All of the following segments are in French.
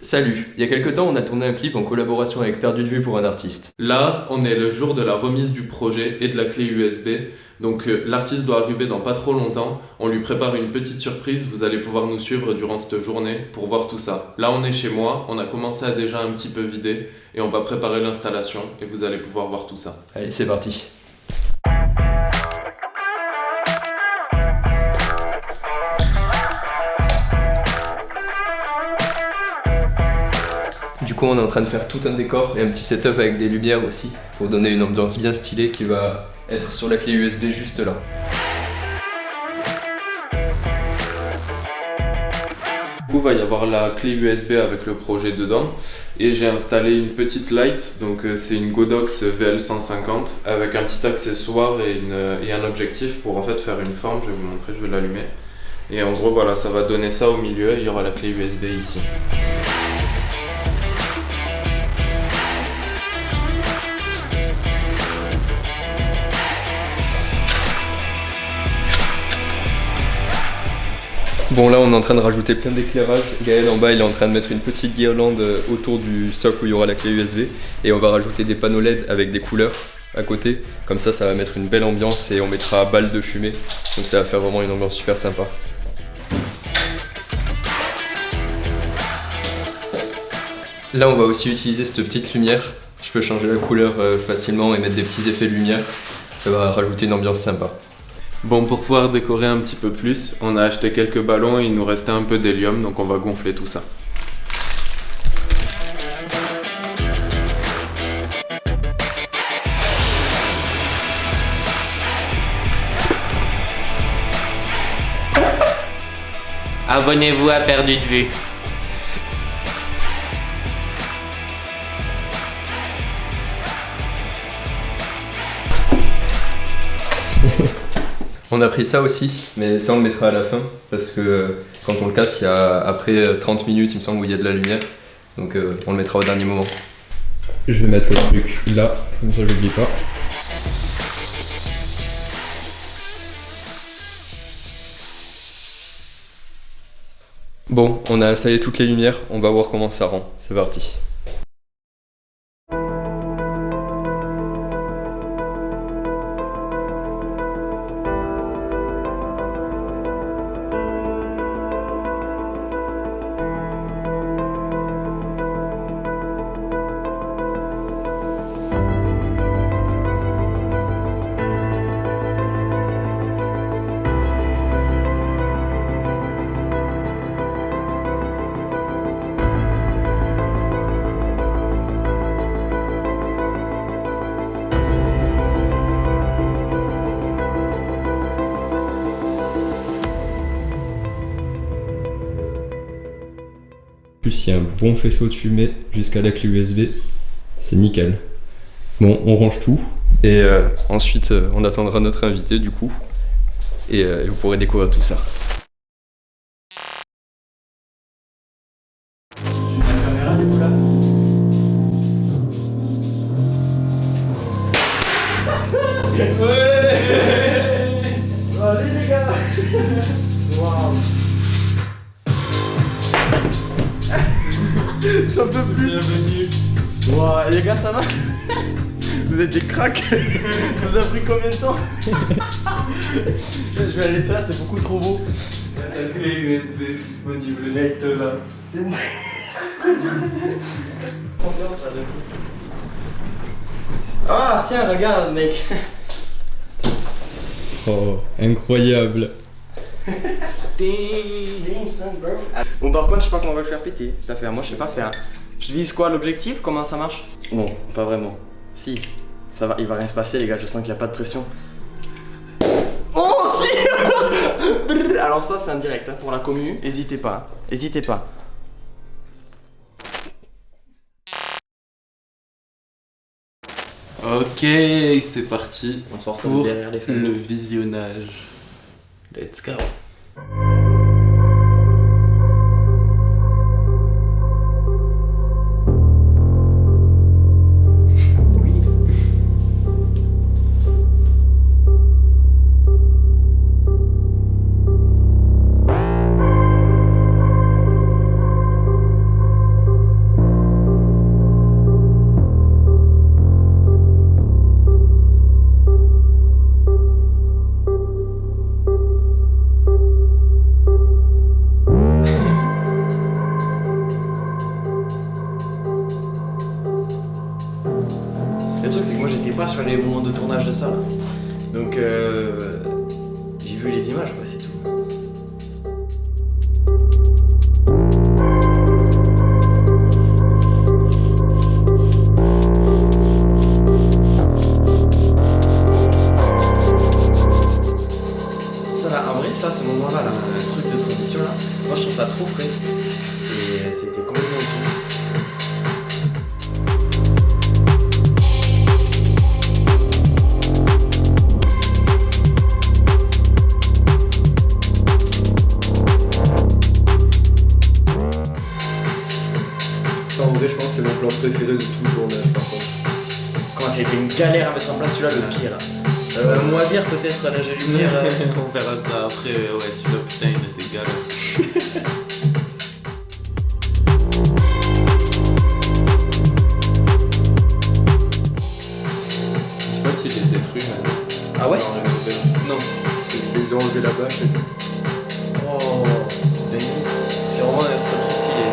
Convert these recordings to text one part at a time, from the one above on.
Salut, il y a quelque temps on a tourné un clip en collaboration avec Perdu de vue pour un artiste. Là, on est le jour de la remise du projet et de la clé USB. Donc l'artiste doit arriver dans pas trop longtemps. On lui prépare une petite surprise. Vous allez pouvoir nous suivre durant cette journée pour voir tout ça. Là, on est chez moi. On a commencé à déjà un petit peu vider et on va préparer l'installation et vous allez pouvoir voir tout ça. Allez, c'est parti. Du coup, on est en train de faire tout un décor et un petit setup avec des lumières aussi pour donner une ambiance bien stylée qui va être sur la clé USB juste là. Du coup, il va y avoir la clé USB avec le projet dedans et j'ai installé une petite light. Donc c'est une Godox VL150 avec un petit accessoire et un objectif pour en fait faire une forme. Je vais vous montrer, je vais l'allumer. Et en gros, voilà, ça va donner ça au milieu. Il y aura la clé USB ici. Bon, là on est en train de rajouter plein d'éclairage. Gaël en bas il est en train de mettre une petite guirlande autour du socle où il y aura la clé USB et on va rajouter des panneaux LED avec des couleurs à côté. Comme ça va mettre une belle ambiance et on mettra balles de fumée. Donc ça va faire vraiment une ambiance super sympa. Là on va aussi utiliser cette petite lumière. Je peux changer la couleur facilement et mettre des petits effets de lumière. Ça va rajouter une ambiance sympa. Bon, pour pouvoir décorer un petit peu plus, on a acheté quelques ballons et il nous restait un peu d'hélium, donc on va gonfler tout ça. Abonnez-vous à Perdu de vue. On a pris ça aussi, mais ça on le mettra à la fin parce que quand on le casse, il y a après 30 minutes il me semble où il y a de la lumière, donc on le mettra au dernier moment. Je vais mettre le truc là, comme ça je l'oublie pas. Bon, on a installé toutes les lumières, on va voir comment ça rend, c'est parti. En plus, il y a un bon faisceau de fumée jusqu'à la clé USB, c'est nickel. Bon, on range tout. Et ensuite on attendra notre invité du coup, et vous pourrez découvrir tout ça. Allez les gars. Waouh. J'en peux plus. Bienvenue. Waouh, les gars, ça va? Vous êtes des cracks. Ça vous a pris combien de temps? Je vais la laisser là, c'est beaucoup trop beau. La clé USB disponible, Reste là. C'est bon. Ambiance là de coup. Ah tiens, regarde mec. Oh, incroyable. Damn son bro. Bon par contre je sais pas comment on va le faire péter cette affaire, moi je sais pas faire. Je vise quoi l'objectif? Comment ça marche? Non, pas vraiment. Si, ça va, il va rien se passer les gars, je sens qu'il y a pas de pression. Oh si. Alors ça c'est indirect hein, pour la commu, hésitez pas, hésitez pas. Ok, c'est parti On sort ça pour derrière les le visionnage. Let's go. sur les moments de tournage de ça. Là. Donc j'ai vu les images, c'est tout. Ça là, en vrai, ça, ce moment-là, là, ce truc de transition là, moi je trouve ça trop frais. Et c'était complètement cool. En vrai, je pense que c'est mon plan préféré de tout le tournage par contre. Comment ça a été une galère à mettre en place celui-là, le pire. Moi dire peut-être à la lumière. On verra ça après, ouais, celui-là, putain, il était galère. Ce spot, il est détruit maintenant. Ah ouais? Non, ils ont enlevé la bâche et tout. Oh, dingue. Parce que c'est vraiment un spot trop stylé.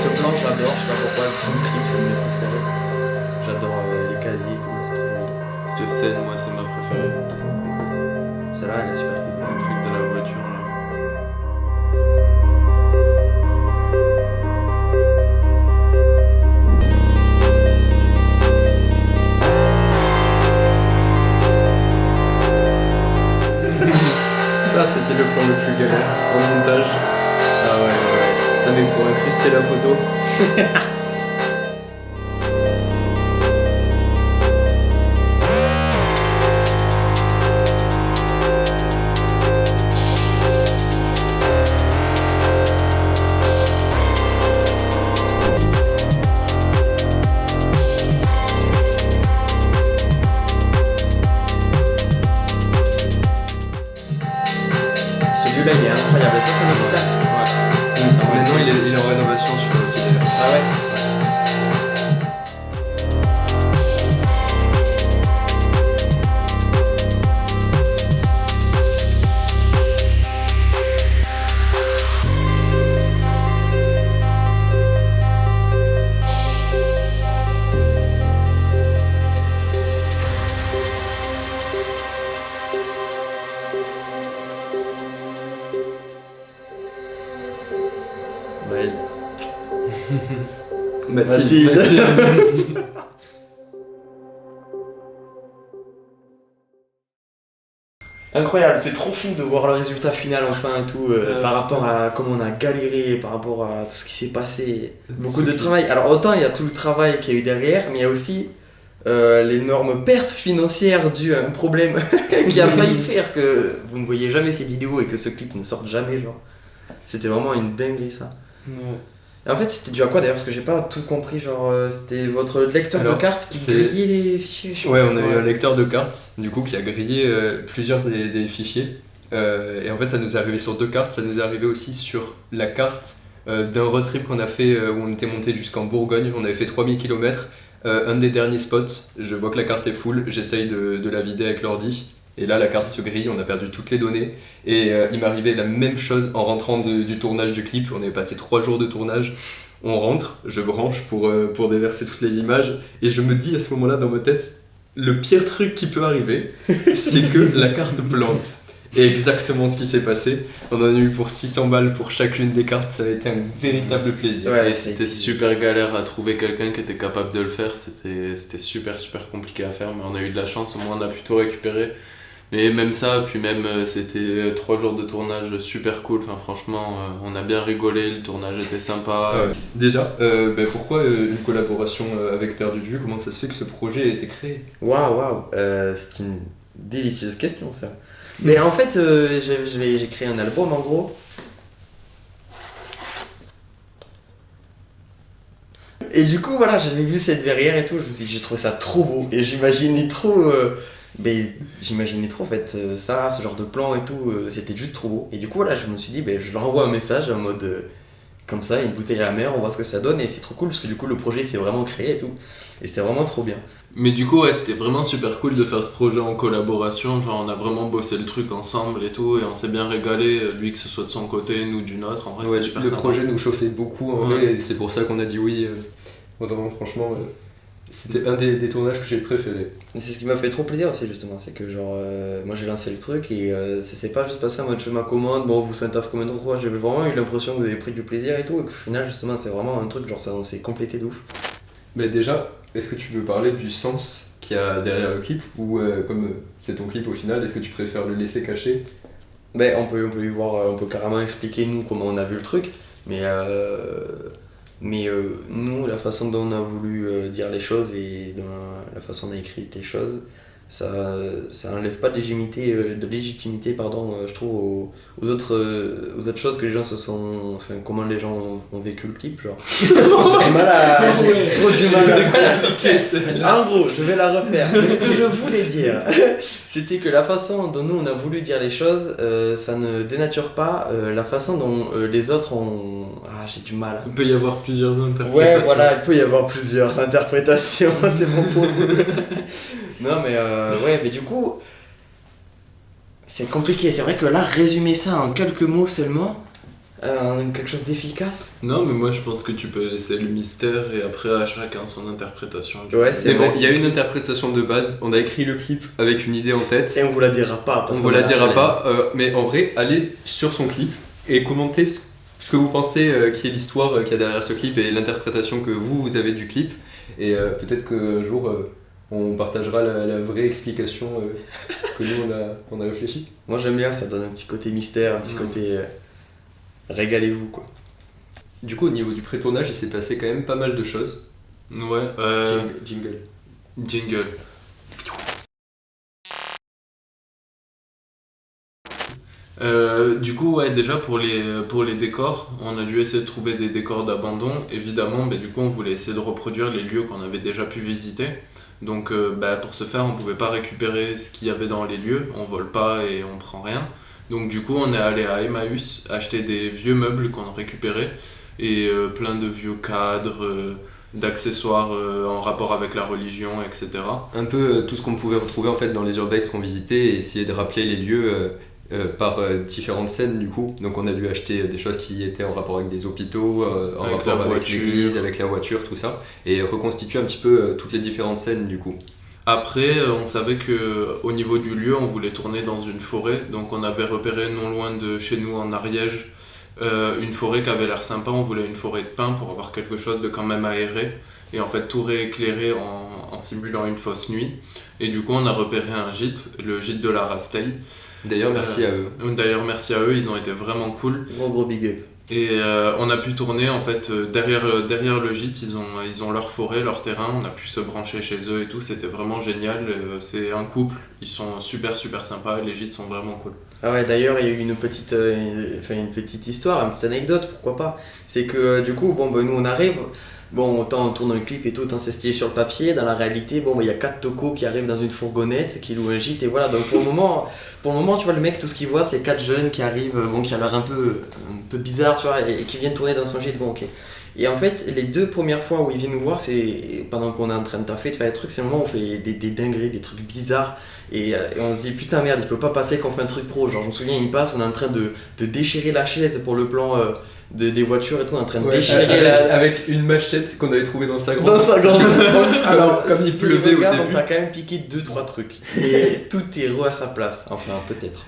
Ce plan, je l'adore, je sais pas pourquoi, tout le clip, c'est un de mes préférés. J'adore les casiers et tout, c'est trop joli. Cette scène, moi, c'est ma préférée. Celle-là, elle est super cool. Le truc de la voiture, là. Ça, c'était le plan le plus galère en montage. Ah ouais. Putain, mais pour incruster la photo. Celui-là, il est incroyable. Ça, c'est l'hôpital. Ouais. Maintenant, il est en rénovation celui-là aussi. Ah ouais. Mathilde. Incroyable, c'est trop fou de voir le résultat final enfin et tout, par rapport à comment on a galéré, par rapport à tout ce qui s'est passé. Beaucoup de travail. Alors autant il y a tout le travail qu'il y a eu derrière, mais il y a aussi l'énorme perte financière due à un problème qui a failli faire que vous ne voyez jamais ces vidéos et que ce clip ne sorte jamais, genre. C'était vraiment une dinguerie ça. Ouais. Et en fait, c'était dû à quoi d'ailleurs? Parce que j'ai pas tout compris. Genre, c'était votre lecteur de cartes qui c'est- grillait les fichiers, je sais Ouais, pas. on a eu un lecteur de cartes, du coup, qui a grillé plusieurs des fichiers. Et en fait, ça nous est arrivé sur 2 cartes. Ça nous est arrivé aussi sur la carte d'un road trip qu'on a fait où on était monté jusqu'en Bourgogne. On avait fait 3000 km. Un des derniers spots, je vois que la carte est full. J'essaye de la vider avec l'ordi. Et là, la carte se grille, on a perdu toutes les données. Et il m'arrivait la même chose en rentrant du tournage du clip. On avait passé 3 jours de tournage. On rentre, je branche pour déverser toutes les images. Et je me dis à ce moment-là dans ma tête, le pire truc qui peut arriver, c'est que la carte plante. Et exactement ce qui s'est passé. On en a eu pour 600 balles pour chacune des cartes. Ça a été un véritable plaisir. Ouais, Et c'était super galère à trouver quelqu'un qui était capable de le faire. C'était super compliqué à faire, mais on a eu de la chance, au moins on a pu tout récupérer. Mais même ça, puis même c'était 3 jours de tournage super cool. Enfin, franchement, on a bien rigolé, le tournage était sympa. Déjà, pourquoi une collaboration avec Perdu de Vue? Comment ça se fait que ce projet a été créé? Waouh, c'est une délicieuse question ça. Mais en fait, j'ai créé un album en gros. Et du coup, voilà, j'avais vu cette verrière et tout. Je me suis dit, j'ai trouvé ça trop beau. Et j'imaginais trop. J'imaginais trop en fait ça, ce genre de plan et tout. C'était juste trop beau. Et du coup, voilà, je me suis dit, je leur envoie un message en mode. Comme ça, une bouteille à la mer, on voit ce que ça donne. Et c'est trop cool parce que du coup, le projet s'est vraiment créé et tout. Et c'était vraiment trop bien. Mais du coup, ouais, c'était vraiment super cool de faire ce projet en collaboration. Genre, on a vraiment bossé le truc ensemble et tout, et on s'est bien régalé, lui que ce soit de son côté, nous du nôtre. En vrai, Ouais, c'était super le sympa. projet nous chauffait beaucoup en Ouais. vrai, et c'est pour ça qu'on a dit oui. Vraiment, franchement. C'était un des tournages que j'ai préféré. Mais c'est ce qui m'a fait trop plaisir aussi justement, c'est que genre moi j'ai lancé le truc et ça s'est pas juste passé en mode je fais ma commande, bon vous savez un taf combien de fois, j'ai vraiment eu l'impression que vous avez pris du plaisir et tout, et qu'au final justement c'est vraiment un truc genre ça on s'est complété de ouf. Mais déjà, est-ce que tu veux parler du sens qu'il y a derrière le clip ou comme c'est ton clip au final, est-ce que tu préfères le laisser caché? Ben on peut y voir, on peut carrément expliquer nous comment on a vu le truc, mais nous la façon dont on a voulu dire les choses et dans la façon dont on a écrit les choses, ça enlève pas de légitimité pardon, je trouve aux autres choses que les gens se sont, enfin comment les gens ont vécu le clip genre. J'ai trop du mal à en gros je vais la refaire, mais ce que je voulais dire c'était que la façon dont nous on a voulu dire les choses ça ne dénature pas la façon dont les autres ont, j'ai du mal. Il peut y avoir plusieurs interprétations. Ouais voilà, il peut y avoir plusieurs interprétations, c'est bon pour vous. Non mais ouais, mais du coup c'est compliqué, c'est vrai que là résumer ça en quelques mots seulement, quelque chose d'efficace. Non mais moi je pense que tu peux laisser le mystère et après à chacun son interprétation. Ouais c'est Mais vrai. bon, il y a une interprétation de base, on a écrit le clip avec une idée en tête. Et on vous la dira pas parce On qu'on vous la a dira flemme. pas, mais en vrai, allez sur son clip et commentez ce que vous pensez qui est l'histoire qu'il y a derrière ce clip et l'interprétation que vous avez du clip. Et peut-être qu'un jour, on partagera la vraie explication que nous, on a réfléchi. Moi j'aime bien, ça donne un petit côté mystère, un petit côté régalez-vous quoi. Du coup, au niveau du pré-tournage, il s'est passé quand même pas mal de choses. Ouais, Jingle. jingle. Du coup, ouais, déjà pour les décors, on a dû essayer de trouver des décors d'abandon. Évidemment, du coup, on voulait essayer de reproduire les lieux qu'on avait déjà pu visiter. Donc, pour ce faire, on pouvait pas récupérer ce qu'il y avait dans les lieux, on vole pas et on prend rien. Donc, du coup, on est allé à Emmaüs acheter des vieux meubles qu'on a récupérés et plein de vieux cadres, d'accessoires en rapport avec la religion, etc. Un peu tout ce qu'on pouvait retrouver en fait dans les urbex qu'on visitait et essayer de rappeler les lieux par différentes scènes du coup. Donc on a dû acheter des choses qui étaient en rapport avec des hôpitaux, en Avec rapport la avec voiture. l'église, avec la voiture, tout ça, et reconstituer un petit peu toutes les différentes scènes du coup. Après, on savait qu'au niveau du lieu, on voulait tourner dans une forêt. Donc on avait repéré non loin de chez nous en Ariège une forêt qui avait l'air sympa. On voulait une forêt de pins pour avoir quelque chose de quand même aéré. Et en fait tout rééclairer en simulant une fausse nuit. Et du coup on a repéré un gîte, le gîte de la Rasteille. D'ailleurs merci à eux. D'ailleurs merci à eux, ils ont été vraiment cool. Gros big up. Et on a pu tourner en fait derrière le gîte, ils ont leur forêt, leur terrain, on a pu se brancher chez eux et tout, c'était vraiment génial. C'est un couple, ils sont super sympas, les gîtes sont vraiment cool. Ah ouais, d'ailleurs, il y a eu une petite histoire, une petite anecdote, pourquoi pas. C'est que du coup, nous on arrive, autant on tourne un clip et tout, autant c'est stylé sur le papier. Dans la réalité, il y a 4 tocos qui arrivent dans une fourgonnette, qui louent un gîte, et voilà. Donc pour le moment, tu vois, le mec, tout ce qu'il voit, c'est 4 jeunes qui arrivent, qui a l'air un peu bizarre, tu vois, et qui viennent tourner dans son gîte, ok. Et en fait, les 2 premières fois où ils viennent nous voir, c'est pendant qu'on est en train de taffer, de faire des trucs, c'est le moment où on fait des dingueries, des trucs bizarres. Et on se dit, putain, merde, il peut pas passer qu'on fait un truc pro. Genre, je me souviens, il passe, on est en train de déchirer la chaise pour le plan des voitures et tout, on est en train de déchirer avec une machette qu'on avait trouvée dans sa grande. dans sa grande. Alors, comme il pleuvait au regarde, début. on t'a quand même piqué 2-3 trucs. Et tout est re à sa place. Enfin, peut-être.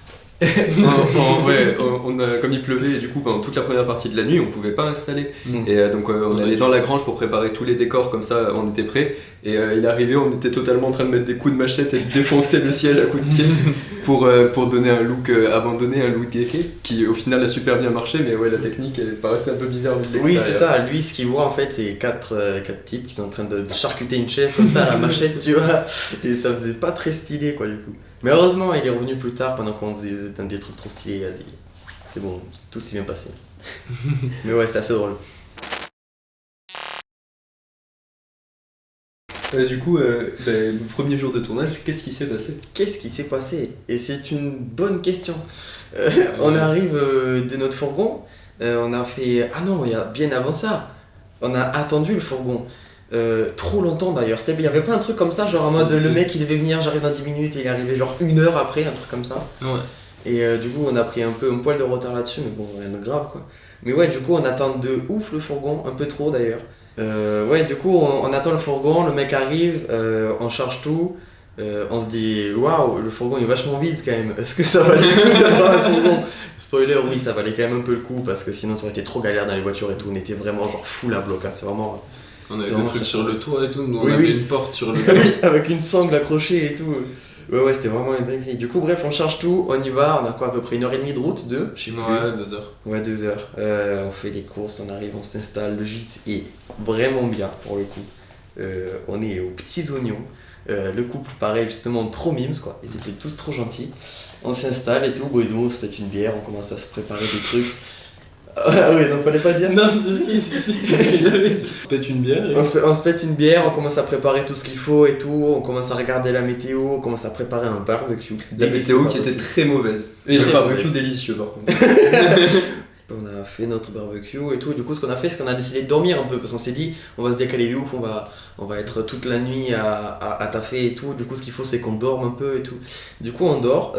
Comme il pleuvait, et du coup pendant toute la première partie de la nuit on pouvait pas installer. Mm. Et donc on allait dans la grange pour préparer tous les décors, comme ça on était prêts. Et il arrivait, on était totalement en train de mettre des coups de machette et de défoncer le siège à coups de pied pour donner un look abandonné, un look geeké, qui au final a super bien marché, mais ouais la technique elle paraissait un peu bizarre vu de Oui, l'extérieur. c'est ça. Lui, ce qu'il voit en fait, c'est 4 types qui sont en train de charcuter une chaise comme ça à la machette, tu vois. Et ça faisait pas très stylé, quoi, du coup. Mais heureusement, il est revenu plus tard pendant qu'on faisait des trucs trop stylés. Vas-y. C'est bon, tout s'est bien passé. Mais ouais, c'est assez drôle. Du coup, le premier jour de tournage, qu'est-ce qui s'est passé? Qu'est-ce qui s'est passé? Et c'est une bonne question. On arrive de notre fourgon. On a fait. Ah non, il y a bien avant ça. On a attendu le fourgon. Trop longtemps d'ailleurs. Il n'y avait pas un truc comme ça, genre en mode le mec il devait venir, j'arrive dans 10 minutes et il est arrivé genre 1 heure après, un truc comme ça. Ouais. Et du coup on a pris un poil de retard là-dessus, mais bon, rien de grave quoi. Mais ouais, du coup on attend de ouf le fourgon, un peu trop d'ailleurs. Ouais, du coup, on attend le fourgon, le mec arrive, on charge tout. On se dit, waouh, le fourgon est vachement vide quand même. Est-ce que ça valait le coup d'avoir un fourgon? Spoiler, oui, ça valait quand même un peu le coup parce que sinon ça aurait été trop galère dans les voitures et tout. On était vraiment genre full à bloc, hein. C'est vraiment. On avait C'était des vraiment trucs très sur cool. le toit et tout, nous on Oui, avait oui. une porte sur le Avec une sangle accrochée et tout. Ouais, c'était vraiment une dinguerie. Du coup, bref, on charge tout, on y va. On a quoi, à peu près 1h30 de route? Je sais plus. Ouais, 2 heures. Ouais, 2 heures. On fait les courses, on arrive, on s'installe. Le gîte est vraiment bien pour le coup. On est aux petits oignons. Le couple, pareil, justement, trop mimes quoi. Ils étaient tous trop gentils. On s'installe et tout. Bon, on se pète une bière, on commence à se préparer des trucs. Ah oui, non, fallait pas dire. Non, si, tu l'avais dit. On se pète une bière et... On se pète une bière, on commence à préparer tout ce qu'il faut et tout. On commence à regarder la météo, on commence à préparer un barbecue. La Délicieux météo qui barbecue. était très mauvaise. Et Très le barbecue mauvaise. délicieux par contre. On a fait notre barbecue et tout. Du coup, ce qu'on a fait, c'est qu'on a décidé de dormir un peu parce qu'on s'est dit, on va se décaler de ouf, on va être toute la nuit à taffer et tout. Du coup, ce qu'il faut, c'est qu'on dorme un peu et tout. Du coup, on dort.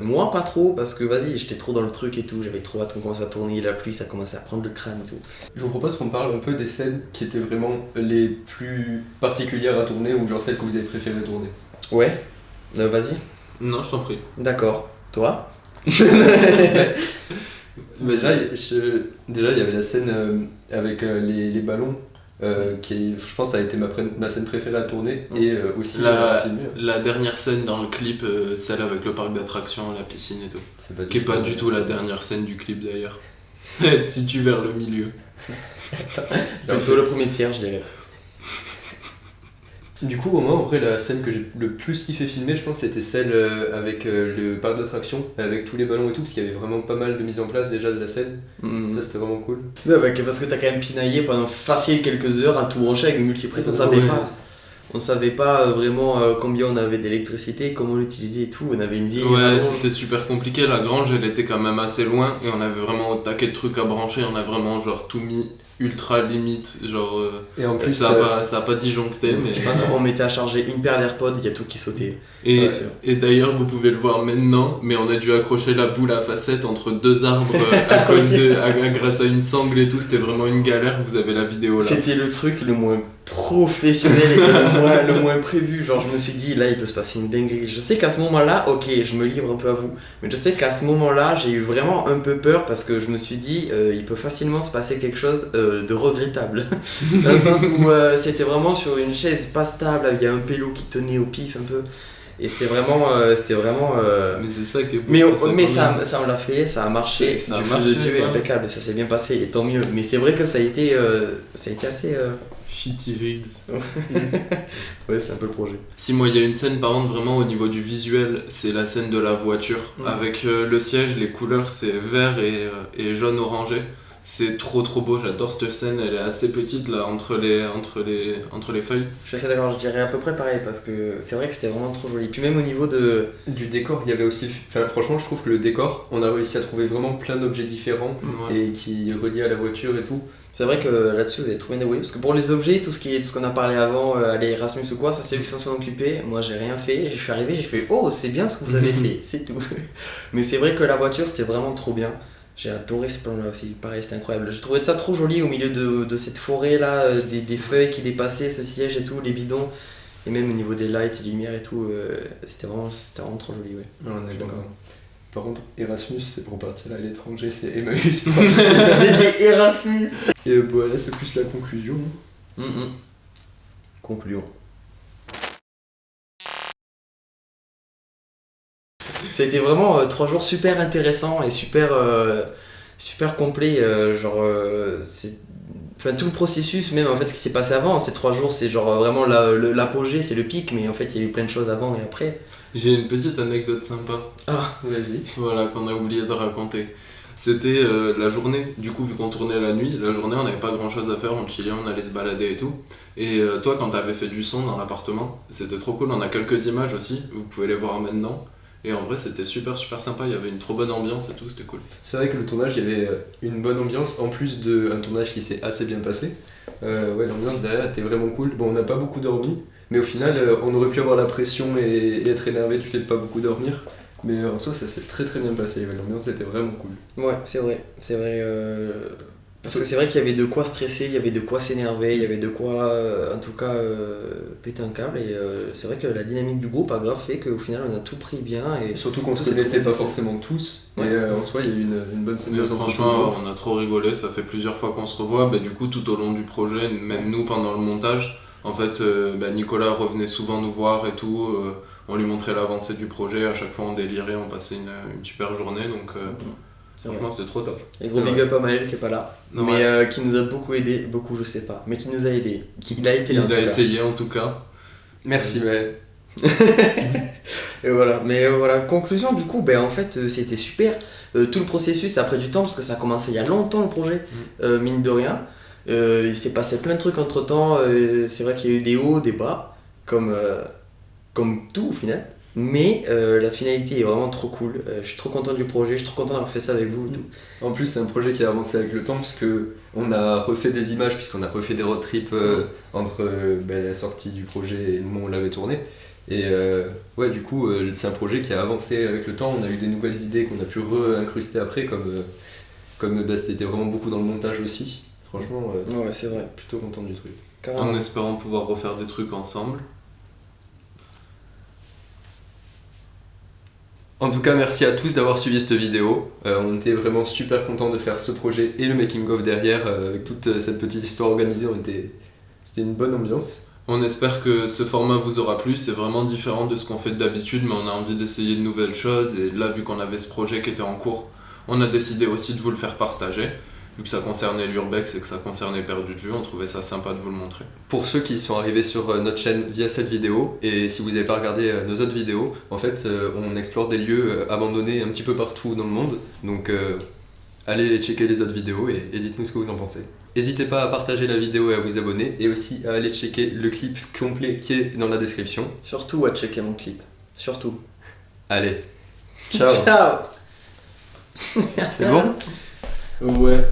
Moi, pas trop parce que vas-y, j'étais trop dans le truc et tout. J'avais trop hâte qu'on commence à tourner. La pluie, ça commençait à prendre le crâne et tout. Je vous propose qu'on parle un peu des scènes qui étaient vraiment les plus particulières à tourner ou genre celles que vous avez préféré tourner. Ouais, vas-y. Non, je t'en prie. D'accord. Toi? Déjà, il y avait la scène avec les ballons. Qui je pense a été ma scène préférée à tourner et aussi à filmer. La dernière scène dans le clip, celle avec le parc d'attractions, la piscine et tout. C'est pas Qui est pas du tout la dernière scène du clip d'ailleurs. Elle se situe vers le milieu. Plutôt le premier tiers, je dirais. Du coup, au moins, en vrai, la scène que j'ai le plus kiffé filmer, je pense, c'était celle avec le parc d'attractions, avec tous les ballons et tout, parce qu'il y avait vraiment pas mal de mise en place déjà de la scène. Ça, c'était vraiment cool. Ouais, parce que t'as quand même pinaillé pendant facile quelques heures à tout brancher avec une multiprise, on savait Ouais. pas. On savait pas vraiment combien on avait d'électricité, comment l'utiliser et tout. On avait une vieille Ouais, rallonge. c'était super compliqué. La grange, elle était quand même assez loin et on avait vraiment au taquet de trucs à brancher. On a vraiment genre tout mis ultra limite. Genre, Et en plus, ça a pas disjoncté. Mais... Je pense qu'on mettait à charger une paire d'AirPods, il y a tout qui sautait. Et, Pas sûr. et d'ailleurs, vous pouvez le voir maintenant, mais on a dû accrocher la boule à facettes entre deux arbres grâce à une sangle et tout. C'était vraiment une galère. Vous avez la vidéo là. C'était le truc le moins professionnel et le moins prévu. Genre, je me suis dit, là, il peut se passer une dinguerie. Je sais qu'à ce moment-là, ok, je me livre un peu à vous, mais je sais qu'à ce moment-là, j'ai eu vraiment un peu peur parce que je me suis dit, il peut facilement se passer quelque chose de regrettable. Dans le sens où c'était vraiment sur une chaise pas stable, il y a un pélo qui tenait au pif un peu. Et c'était vraiment. Mais c'est ça qui est beau. Mais, c'est ça, qu'on- ça on l'a fait, ça a marché, Ça a du feu marché, de Dieu, voilà. impeccable, et ça s'est bien passé, et tant mieux. Mais c'est vrai que ça a été assez. Shitty rigs. Ouais, c'est un peu le projet. Si moi il y a une scène par contre vraiment au niveau du visuel, c'est la scène de la voiture avec le siège, les couleurs c'est vert et jaune orangé. C'est trop beau, j'adore cette scène, elle est assez petite là entre les feuilles. Je suis assez d'accord, je dirais à peu près pareil, parce que c'est vrai que c'était vraiment trop joli. Puis même au niveau de. du décor, il y avait aussi. Enfin, franchement, je trouve que le décor, on a réussi à trouver vraiment plein d'objets différents Ouais. et qui relient à la voiture et tout. C'est vrai que là-dessus vous avez trouvé une way, parce que pour les objets, tout ce qu'on a parlé avant, les Erasmus ou quoi, ça c'est eux qui s'en sont occupés. Moi j'ai rien fait, je suis arrivé, j'ai fait oh, c'est bien ce que vous avez fait, c'est tout. Mais c'est vrai que la voiture c'était vraiment trop bien. J'ai adoré ce plan là aussi, pareil, c'était incroyable. Je trouvais ça trop joli au milieu de cette forêt là, des feuilles qui dépassaient, ce siège et tout, les bidons, et même au niveau des lights, les lumières et tout, c'était vraiment trop joli, ouais. On est d'accord. Par contre, Erasmus, c'est pour partir à l'étranger, c'est Emmaüs. J'ai dit Erasmus. Et voilà, c'est plus la conclusion. Concluons. C'était vraiment 3 jours super intéressants et super complet. Enfin, tout le processus, même en fait ce qui s'est passé avant, ces 3 jours, c'est genre vraiment l'apogée, c'est le pic, mais en fait il y a eu plein de choses avant et après. J'ai une petite anecdote sympa. Ah, Vas-y. Voilà, qu'on a oublié de raconter. C'était la journée, du coup, vu qu'on tournait la nuit, la journée, on n'avait pas grand chose à faire, on chillait, on allait se balader et tout. Et toi, quand t'avais fait du son dans l'appartement, c'était trop cool. On a quelques images aussi, vous pouvez les voir maintenant. Et en vrai, c'était super sympa, il y avait une trop bonne ambiance et tout, c'était cool. C'est vrai que le tournage, il y avait une bonne ambiance, en plus d'un tournage qui s'est assez bien passé. Ouais, l'ambiance derrière était vraiment cool. Bon, on n'a pas beaucoup dormi, mais au final, on aurait pu avoir la pression et être énervé du fait de pas beaucoup dormir. Mais en soi, ça s'est très bien passé. L'ambiance était vraiment cool. ouais, c'est vrai. Parce que c'est vrai qu'il y avait de quoi stresser, il y avait de quoi s'énerver, il y avait de quoi, en tout cas, péter un câble. Et c'est vrai que la dynamique du groupe a grave fait qu'au final, on a tout pris bien. Et Surtout qu'on tout se s'est connaissait trop pas bien forcément tous. Ouais. Et en soi, il y a eu une bonne symbiose entre tout le Franchement, monde. on a trop rigolé, ça fait plusieurs fois qu'on se revoit. Du coup, tout au long du projet, même nous pendant le montage, en fait, Nicolas revenait souvent nous voir et tout. On lui montrait l'avancée du projet, à chaque fois on délirait, on passait une super journée. Donc, C'est vrai. franchement, c'était trop top. Et gros big up à Maël qui est pas là, Non, mais ouais. qui nous a beaucoup aidé, beaucoup je sais pas, mais qui nous a aidé. Il a été là en Il tout a cas. essayé en tout cas. Merci Maël. Et voilà, mais voilà, conclusion du coup, en fait c'était super. Tout le processus a pris du temps parce que ça a commencé il y a longtemps le projet, mine de rien. Il s'est passé plein de trucs entre temps, c'est vrai qu'il y a eu des hauts, des bas, comme tout au final. Mais la finalité est vraiment trop cool, je suis trop content du projet, je suis trop content d'avoir fait ça avec vous et tout. En plus, c'est un projet qui a avancé avec le temps parce que on a refait des images, puisqu'on a refait des road trips entre la sortie du projet et le moment où on l'avait tourné. Et ouais, du coup, c'est un projet qui a avancé avec le temps. On a eu des nouvelles idées qu'on a pu re-incruster après, comme c'était vraiment beaucoup dans le montage aussi. Franchement, Ouais, c'est vrai, plutôt content du truc. carrément. En espérant pouvoir refaire des trucs ensemble. En tout cas, merci à tous d'avoir suivi cette vidéo. On était vraiment super contents de faire ce projet et le making-of derrière, avec toute cette petite histoire organisée. C'était une bonne ambiance. On espère que ce format vous aura plu, c'est vraiment différent de ce qu'on fait d'habitude, mais on a envie d'essayer de nouvelles choses, et là, vu qu'on avait ce projet qui était en cours, on a décidé aussi de vous le faire partager. Vu que ça concernait l'Urbex et que ça concernait Perdu de Vue, on trouvait ça sympa de vous le montrer. Pour ceux qui sont arrivés sur notre chaîne via cette vidéo, et si vous n'avez pas regardé nos autres vidéos, en fait, on explore des lieux abandonnés un petit peu partout dans le monde. Donc, allez checker les autres vidéos et dites-nous ce que vous en pensez. N'hésitez pas à partager la vidéo et à vous abonner, et aussi à aller checker le clip complet qui est dans la description. Surtout à checker mon clip, surtout. Allez, ciao. Ciao. C'est bon ? Ouais.